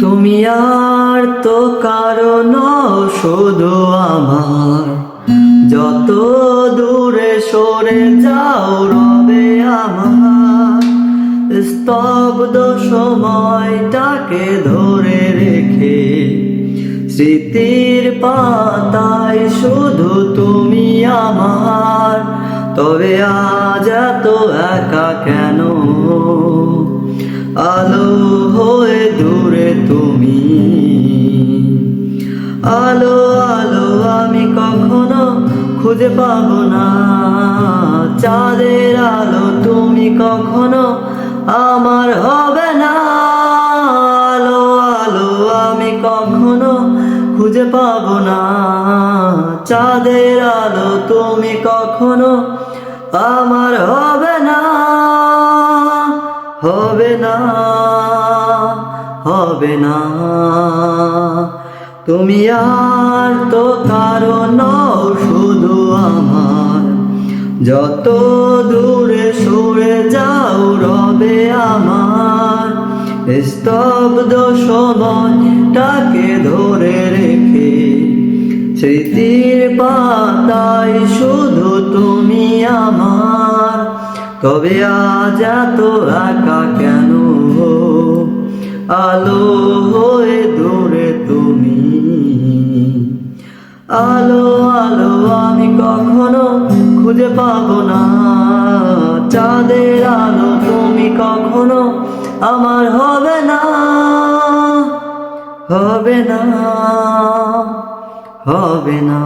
তুমি আর তো কারণ শুধু আমার, যত দূরে সরে যাও রবে আমার। স্তব্ধ সময়টাকে ধরে রেখে স্মৃতির পাতায় শুধু তুমি আমার। তবে আজ এত একা কেন, আলো হয়ে দূরে তুমি। আলো আলো আমি কখনো খুঁজে পাবো না, চাঁদের আলো তুমি কখনো আমার হবে না। আলো আলো আমি কখনো খুঁজে পাবো না, চাঁদের আলো তুমি কখনো আমার হবে না। হবে না, হবে না। তুমি আর তো কারণ শুধু আমার, যত দূরে সরে যাও রবে আমার। স্তব্ধ সময়টাকে ধরে রেখে স্মৃতির পাতায় শুধু তুমি আমার। তবে আজ এত একা কেন, আলো হয়ে দূরে তুমি। আলো আলো আমি কখনো খুঁজে পাবো না, চাঁদের আলো তুমি কখনো আমার হবে না। হবে না, হবে না।